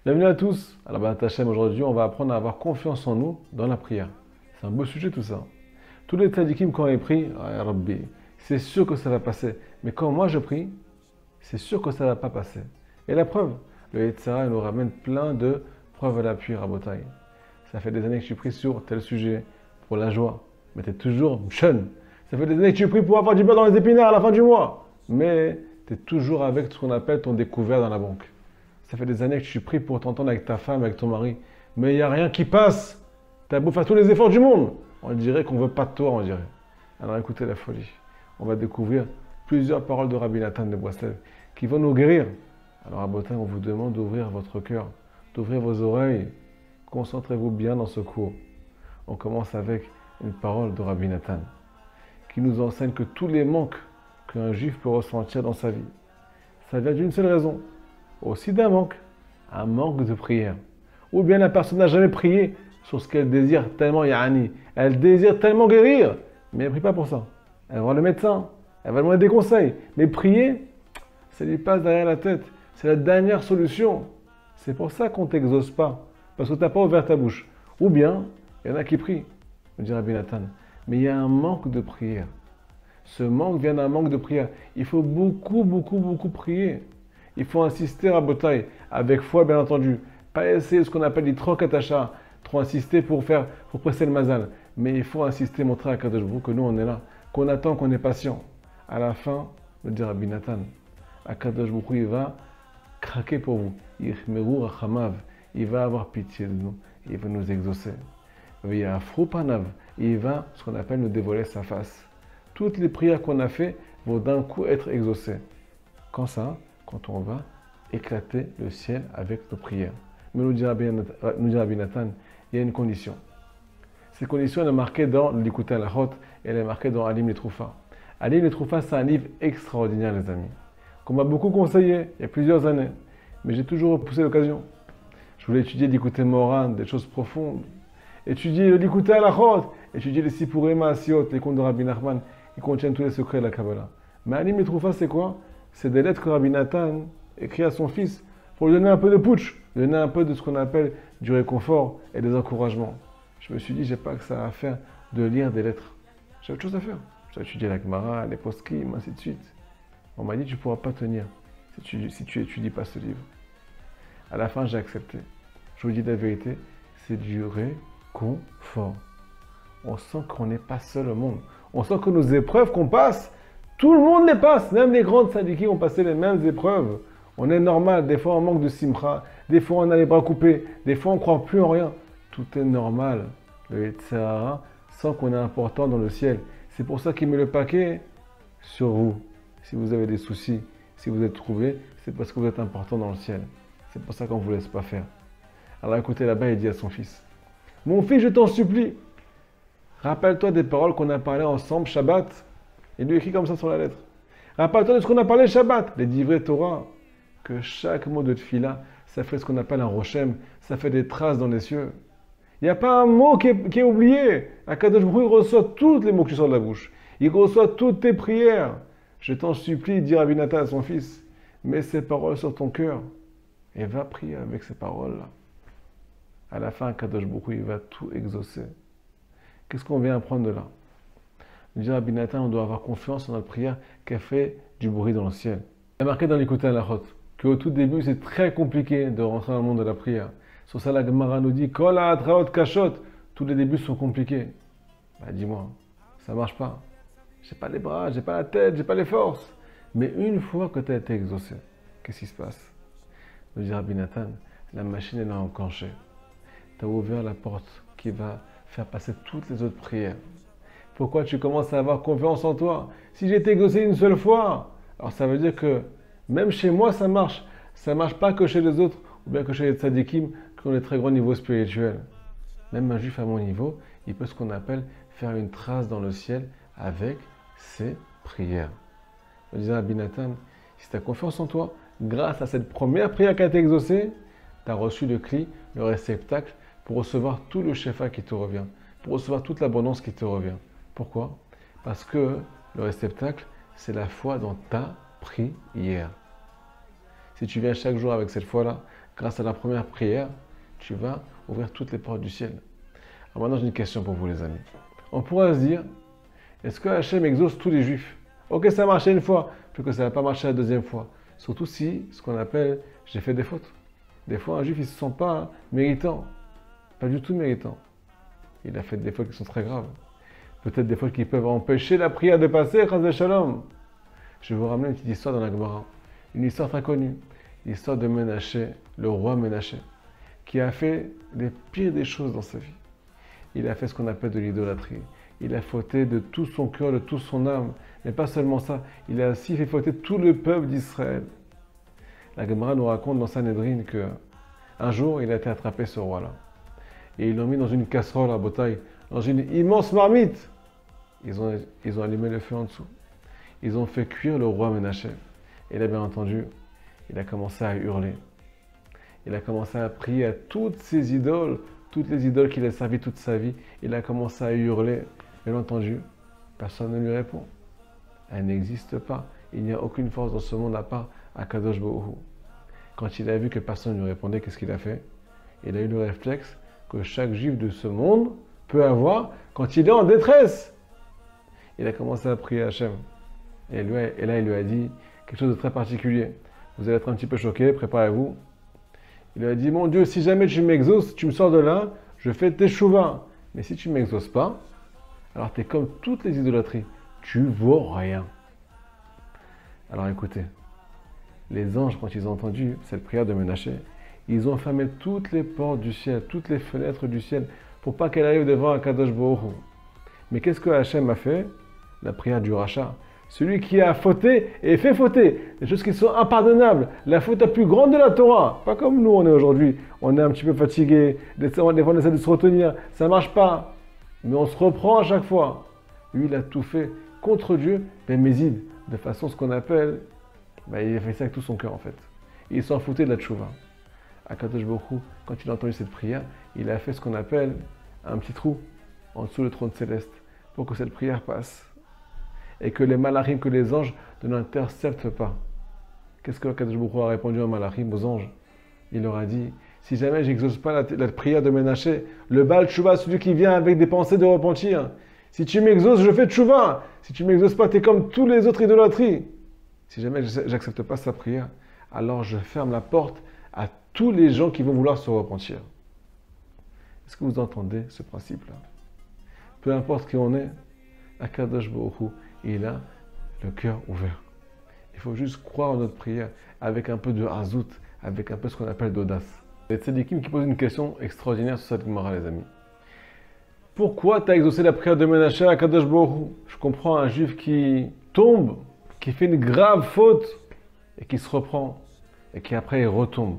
Bienvenue à tous. Alors, Hachem, aujourd'hui, on va apprendre à avoir confiance en nous dans la prière. C'est un beau sujet tout ça. Tous les tzadikim, quand ils prient, ah, ya Rabbi, c'est sûr que ça va passer. Mais quand moi je prie, c'est sûr que ça ne va pas passer. Et la preuve, le Yetzirah nous ramène plein de preuves à l'appui, Rabotai. Ça fait des années que tu pries sur tel sujet, pour la joie, mais tu es toujours jeune. Ça fait des années que tu pries pour avoir du beurre dans les épinards à la fin du mois, mais tu es toujours avec ce qu'on appelle ton découvert dans la banque. Ça fait des années que tu pries pour t'entendre avec ta femme, avec ton mari, mais il n'y a rien qui passe. Tu as beau faire tous les efforts du monde. On dirait qu'on ne veut pas de toi, on dirait. Alors écoutez la folie. On va découvrir plusieurs paroles de Rabbi Nathan de Breslev qui vont nous guérir. Alors à Botin, on vous demande d'ouvrir votre cœur, d'ouvrir vos oreilles. Concentrez-vous bien dans ce cours. On commence avec une parole de Rabbi Nathan qui nous enseigne que tous les manques qu'un juif peut ressentir dans sa vie, ça vient d'une seule raison. Aussi d'un manque, un manque de prière. Ou bien la personne n'a jamais prié sur ce qu'elle désire tellement, yani. Elle désire tellement guérir, mais elle ne prie pas pour ça. Elle va voir le médecin, elle va demander des conseils. Mais prier, ça lui passe derrière la tête. C'est la dernière solution. C'est pour ça qu'on ne t'exauce pas, parce que tu n'as pas ouvert ta bouche. Ou bien, il y en a qui prient, me dit Rabbi Nathan. Mais il y a un manque de prière. Ce manque vient d'un manque de prière. Il faut beaucoup prier. Il faut insister à Botaï, avec foi bien entendu. Pas essayer ce qu'on appelle les troc attacha, trop insister pour presser le mazal. Mais il faut insister, montrer à Kadosh Baruch que nous on est là, qu'on attend, qu'on est patient. À la fin, me dit Rabbi Nathan, Kadosh Baruch il va craquer pour vous. Yichmeru rachamav, il va avoir pitié de nous, il va nous exaucer. V'yafru panav, il va, ce qu'on appelle, nous dévoiler sa face. Toutes les prières qu'on a faites vont d'un coup être exaucées. Quand ça? Quand on va éclater le ciel avec nos prières. Mais nous dit Rabbi Nathan, il y a une condition. Cette condition elle est marquée dans l'Ikouté Halachot et elle est marquée dans Alim Letroufa. Alim Letroufa, c'est un livre extraordinaire, les amis, qu'on m'a beaucoup conseillé il y a plusieurs années, mais j'ai toujours repoussé l'occasion. Je voulais étudier l'Ikouté Moran, des choses profondes, étudier l'Ikouté Halachot, étudier les Sipurim Asiot, les contes de Rabbi Nachman, qui contiennent tous les secrets de la Kabbalah. Mais Alim Letroufa, c'est quoi? C'est des lettres que Rabbi Nathan écrit à son fils pour lui donner un peu de putsch, lui donner un peu de ce qu'on appelle du réconfort et des encouragements. Je me suis dit, j'ai pas que ça à faire de lire des lettres. J'ai autre chose à faire. J'ai étudié la Gemara, les poskim, ainsi de suite. On m'a dit, tu ne pourras pas tenir si tu étudies pas ce livre. À la fin, j'ai accepté. Je vous dis la vérité, c'est du réconfort. On sent qu'on n'est pas seul au monde. On sent que nos épreuves qu'on passe, tout le monde les passe. Même les grandes tzadikim ont passé les mêmes épreuves. On est normal. Des fois, on manque de simcha. Des fois, on a les bras coupés. Des fois, on ne croit plus en rien. Tout est normal. Le Yetzirah sent qu'on est important dans le ciel. C'est pour ça qu'il met le paquet sur vous. Si vous avez des soucis, si vous êtes troublé, c'est parce que vous êtes important dans le ciel. C'est pour ça qu'on ne vous laisse pas faire. Alors écoutez, là-bas, il dit à son fils, « Mon fils, je t'en supplie, rappelle-toi des paroles qu'on a parlé ensemble Shabbat. » Il lui écrit comme ça sur la lettre. « Rappelle-toi de ce qu'on a parlé Shabbat, les divrei Torah. » Que chaque mot de tfila, ça fait ce qu'on appelle un rochem, ça fait des traces dans les cieux. Il n'y a pas un mot qui est oublié. Akadosh Baruch Hu reçoit tous les mots qui sortent de la bouche. Il reçoit toutes tes prières. Je t'en supplie, dit Rabbi Nathan à son fils, mets ces paroles sur ton cœur et va prier avec ces paroles-là. À la fin, Akadosh Baruch Hu, il va tout exaucer. Qu'est-ce qu'on vient apprendre de là? Dit Rabbi Nathan, on doit avoir confiance en notre prière qu'elle fait du bruit dans le ciel. Il est marqué dans l'Ikouté Halachot qu'au tout début, c'est très compliqué de rentrer dans le monde de la prière. Sur ça, la Gemara nous dit, Kol ha'atraot kashot, tous les débuts sont compliqués. Bah dis-moi, ça marche pas. J'ai pas les bras, j'ai pas la tête, j'ai pas les forces. Mais une fois que tu as été exaucé, qu'est-ce qui se passe? Nous dit Rabbi Nathan, la machine est enclenchée. Tu as ouvert la porte qui va faire passer toutes les autres prières. Pourquoi tu commences à avoir confiance en toi? Si j'ai été exaucé une seule fois, alors ça veut dire que même chez moi ça marche. Ça ne marche pas que chez les autres, ou bien que chez les tzadikim qui ont des très grands niveaux spirituels. Même un juif à mon niveau, il peut ce qu'on appelle faire une trace dans le ciel avec ses prières. Je disais à Rabbi Nathan, si tu as confiance en toi, grâce à cette première prière qui a été exaucée, tu as reçu le cli, le réceptacle, pour recevoir tout le shefa qui te revient, pour recevoir toute l'abondance qui te revient. Pourquoi? Parce que le réceptacle, c'est la foi dans ta prière. Si tu viens chaque jour avec cette foi-là, grâce à la première prière, tu vas ouvrir toutes les portes du ciel. Alors maintenant, j'ai une question pour vous les amis. On pourrait se dire, est-ce que Hachem exauce tous les juifs? Ok, ça a marché une fois, puis que ça n'a pas marché la deuxième fois. Surtout si, ce qu'on appelle, j'ai fait des fautes. Des fois, un juif, il ne se sent pas méritant. Pas du tout méritant. Il a fait des fautes qui sont très graves. Peut-être des fautes qui peuvent empêcher la prière de passer, Chas v'Shalom. Je vais vous ramener une petite histoire dans la Gemara. Une histoire très connue. L'histoire de Ménaché, le roi Ménaché, qui a fait les pires des choses dans sa vie. Il a fait ce qu'on appelle de l'idolâtrie. Il a fauté de tout son cœur, de toute son âme. Mais pas seulement ça, il a aussi fait fauter tout le peuple d'Israël. La Gemara nous raconte dans Sanhedrin que un jour, il a été attrapé, ce roi-là. Et ils l'ont mis dans une casserole à bataille, dans une immense marmite. Ils ont allumé le feu en dessous. Ils ont fait cuire le roi Ménaché. Et là, bien entendu, il a commencé à hurler. Il a commencé à prier à toutes ses idoles, toutes les idoles qu'il a servies toute sa vie. Il a commencé à hurler. Bien entendu, personne ne lui répond. Elle n'existe pas. Il n'y a aucune force dans ce monde à part Akadosh Baruch Hu. Quand il a vu que personne ne lui répondait, qu'est-ce qu'il a fait? Il a eu le réflexe que chaque juif de ce monde peut avoir quand il est en détresse. Il a commencé à prier à Hachem. Et là, il lui a dit quelque chose de très particulier. Vous allez être un petit peu choqués, préparez-vous. Il lui a dit, mon Dieu, si jamais tu m'exauces, tu me sors de là, je fais teshuva. Mais si tu ne m'exauces pas, alors tu es comme toutes les idolâtries. Tu vaux rien. Alors écoutez, les anges, quand ils ont entendu cette prière de Ménaché, ils ont fermé toutes les portes du ciel, toutes les fenêtres du ciel, pour pas qu'elle arrive devant Akadosh Baruch Hu. Mais qu'est-ce que Hachem a fait? La prière du rachat. Celui qui a fauté et fait fauter. Des choses qui sont impardonnables. La faute la plus grande de la Torah. Pas comme nous, on est aujourd'hui. On est un petit peu fatigué. Des fois, on essaie de se retenir. Ça ne marche pas. Mais on se reprend à chaque fois. Lui, il a tout fait contre Dieu, mais méside. De façon, ce qu'on appelle, il a fait ça avec tout son cœur, en fait. Il s'en foutait de la tchouva. Akadosh Baruch Hu, quand il a entendu cette prière, il a fait ce qu'on appelle un petit trou en dessous du trône céleste pour que cette prière passe. Et que les malachim, que les anges ne l'interceptent pas. Qu'est-ce que Akadosh Baruch Hu a répondu aux malachim, aux anges? Il leur a dit, si jamais j'exauce pas la prière de Ménaché, le Baal Tchouva, celui qui vient avec des pensées de repentir, si tu m'exauces, je fais Tchouva. Si tu m'exauces pas, tu es comme tous les autres idolâtries. Si jamais j'accepte pas sa prière, alors je ferme la porte à tous les gens qui vont vouloir se repentir. Est-ce que vous entendez ce principe-là? Peu importe qui on est, Akadosh Baruch Hu, il a le cœur ouvert. Il faut juste croire en notre prière avec un peu de hazout, avec un peu ce qu'on appelle d'audace. Les tzadikim qui posent une question extraordinaire sur cette Gemara, les amis. Pourquoi tu as exaucé la prière de Ménaché à Akadosh Baruch Hu? Je comprends un juif qui tombe, qui fait une grave faute et qui se reprend et qui après il retombe.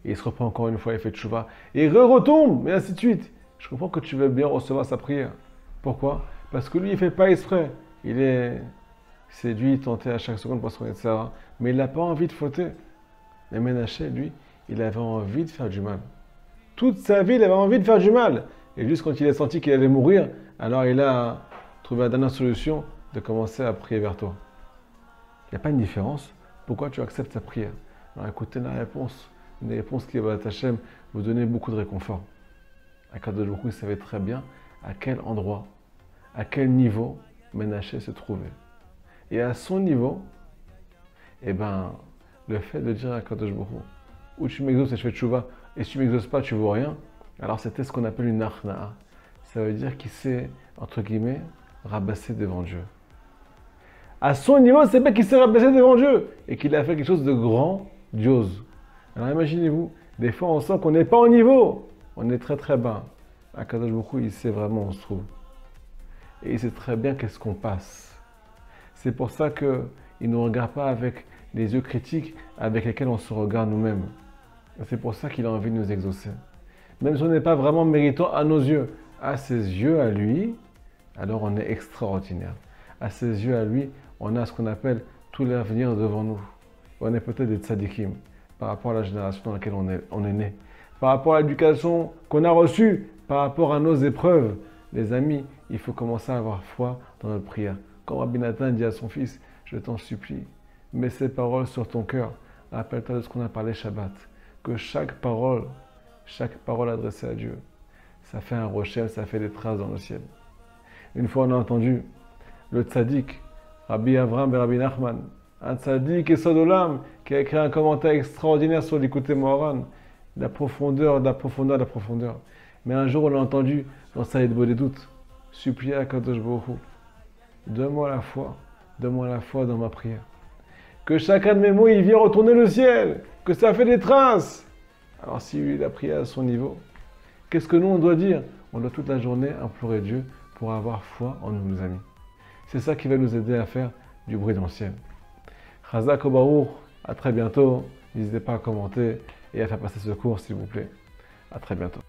Et il se reprend encore une fois, il fait tchouva et il retombe et ainsi de suite. Je comprends que tu veux bien recevoir sa prière. Pourquoi? Parce que lui, il ne fait pas exprès. Il est séduit, tenté à chaque seconde par son etc. Mais il n'a pas envie de fauter. Mais Ménaché, lui, il avait envie de faire du mal. Toute sa vie, il avait envie de faire du mal. Et juste quand il a senti qu'il allait mourir, alors il a trouvé la dernière solution de commencer à prier vers toi. Il n'y a pas une différence. Pourquoi tu acceptes sa prière? Alors écoutez la réponse. Une réponse qui va Hachem vous donner beaucoup de réconfort. Akadosh Baruch Hu, il savait très bien à quel endroit, à quel niveau Ménaché se trouvait. Et à son niveau, le fait de dire à Akadosh Baruch Hu, ou tu m'exauces et je fais tchouva, et si tu m'exauces pas, tu ne vaux rien, alors c'était ce qu'on appelle une achna'a. Ça veut dire qu'il s'est, entre guillemets, rabaissé devant Dieu. À son niveau, c'est pas qu'il s'est rabaissé devant Dieu et qu'il a fait quelque chose de grandiose. Alors imaginez-vous, des fois on sent qu'on n'est pas au niveau, on est très très bas. Akadosh Baruch Hu, il sait vraiment où on se trouve. Et il sait très bien qu'est-ce qu'on passe. C'est pour ça qu'il ne nous regarde pas avec les yeux critiques avec lesquels on se regarde nous-mêmes. C'est pour ça qu'il a envie de nous exaucer. Même si on n'est pas vraiment méritant à nos yeux, à ses yeux, à lui, alors on est extraordinaire. À ses yeux, à lui, on a ce qu'on appelle tout l'avenir devant nous. On est peut-être des tzadikim par rapport à la génération dans laquelle on est né, par rapport à l'éducation qu'on a reçue, par rapport à nos épreuves. Les amis, il faut commencer à avoir foi dans notre prière. Comme Rabbi Nathan dit à son fils, je t'en supplie, mets ces paroles sur ton cœur. Rappelle-toi de ce qu'on a parlé Shabbat, que chaque parole adressée à Dieu, ça fait un rochelle, ça fait des traces dans le ciel. Une fois on a entendu le tzaddik, Rabbi Avram ben Rabbi Nachman, un tzaddik et Sodolam, qui a écrit un commentaire extraordinaire sur l'Ikouté Moharan, la profondeur, la profondeur, la profondeur. Mais un jour on l'a entendu dans Saïd Bodédout, supplier à Kadosh Baruch Hu, donne-moi la foi dans ma prière. Que chacun de mes mots, il vient retourner le ciel, que ça fait des traces. Alors si lui, il a prié à son niveau, qu'est-ce que nous, on doit dire? On doit toute la journée implorer Dieu pour avoir foi en nous, nos amis. C'est ça qui va nous aider à faire du bruit dans le ciel. Chazak o Baruch, à très bientôt. N'hésitez pas à commenter et à faire passer ce cours, s'il vous plaît. À très bientôt.